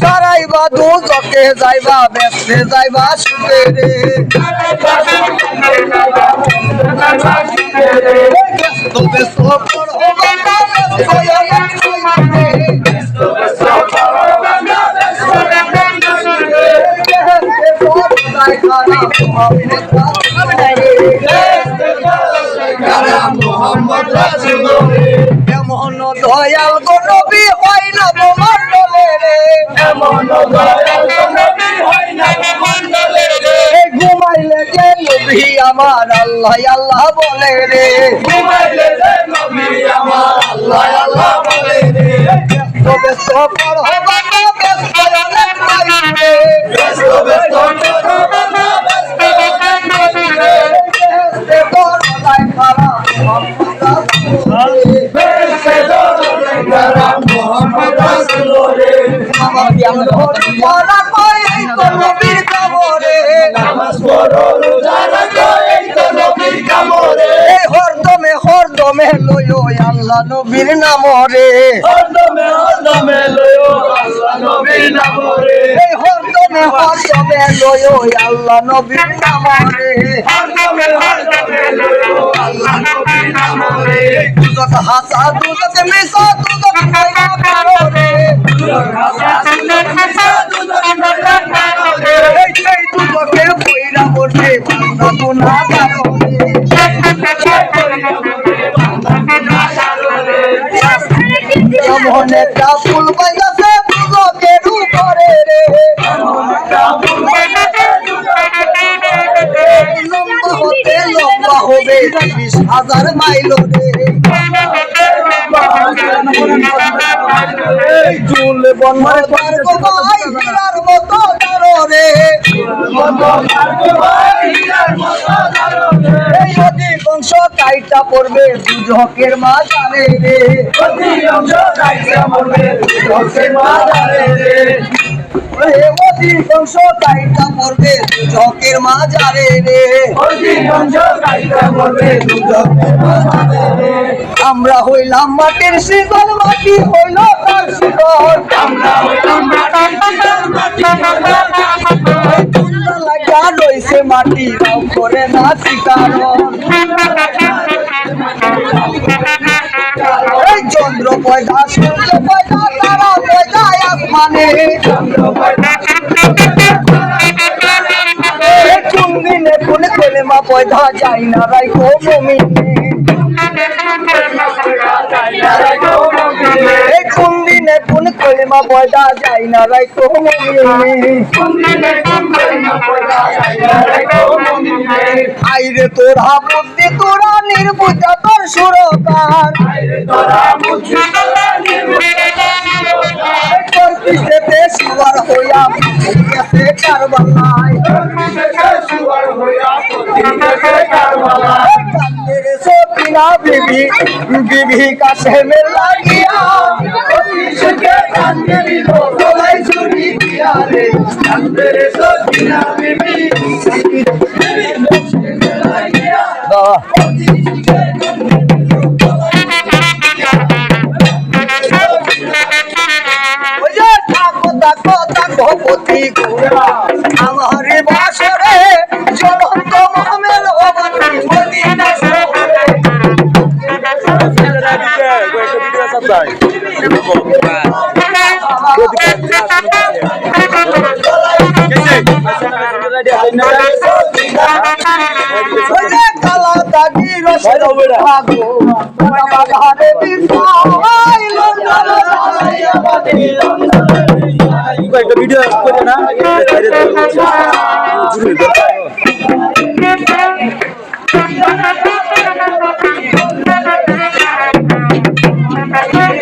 সারাই বাদু চকে যাইবা বেসতে যাইবা সুখে রে এমন দয়াল গো নবী হয় না মণ্ডলে রে এমন দয়াল গো নবী হয় না মণ্ডলে রে ঘুমাইলে যে নবী আমার আল্লাহ আল্লাহ বলে রে ঘুমাইলে যে নবী আমার আল্লাহ আল্লাহ বলে রে ব্যস্ত পর হবা না ব্যস্ত অনেক পাইবে ব্যস্ত ব্যস্ত করবা না ব্যস্ত অনেক পাইবে ব্যস্ত করবাই খারাপ হরদমে লইও আল্লাহ নবীর নাম রে হরদমে হরদমে লইও আল্লাহ নবীর নাম রে হরদমে হরদমে লইও আল্লাহ নবীর নাম রে হরদমে হরদমে লইও আল্লাহ নবীর নাম রে দুজক হাসা দুজক মিশা দুজক কইরা করো রে দুজক হাসা দুজক মিশা দুজক কইরা করো রে এই দুজকে কইরা বসে বান্দা গুনাহ করো রে এমন একটা ফুল বাইগাছে দুজকের উপরে রে লম্বা হতে লম্বা হবে 20,000 মাইল রে চুল বনমার পার ভাই হীরার মতো দারো রে এই অধিকাংশ কাইটা পড়বে দুজকের মাঝারে রে অধিকাংশ কাইটা পড়বে দুজকের মাঝারে রে অধিকাংশ কাইটা পড়বে দুজকের মাঝারে রে অধিকাংশ কাইটা পড়বে দুজকের মাঝারে রে আমরা হইলাম মাটির শিকল মাটি হইল তার শিকল আমরা হইলাম মাটির শিকল মাটি হইল তার শিকল কুন্ডা লাগা রইছে মাটি রাও করে না শিকারণ এই চন্দ্র পয়দা সূর্য পয়দা তারা পয়দা আসমানে চন্দ্র পয়দা কোন দিনে কোন কলেমা পয়দা যায় না রাইখো মুমিনে কোন দিনে কোন কলেমা পয়দা যায় না রাইখো মুমিনে আইরে তোরা বুদ্ধি তোরা নির্বুদ্ধা তোর সুরকার করতে সুয়ার হইয়া গেছে কারবালায় কান্দের সকিনা বিবি বিবি কাছে में লাগিয়া কান্দের গলায় ছুরি দিয়া রে কান্দের সকিনা বিবি আমার বাসরে জ্বলন্ত মহমেল কালা দাগি রসের ভাগো বাগানে একটা ভিডিও করে না Hey,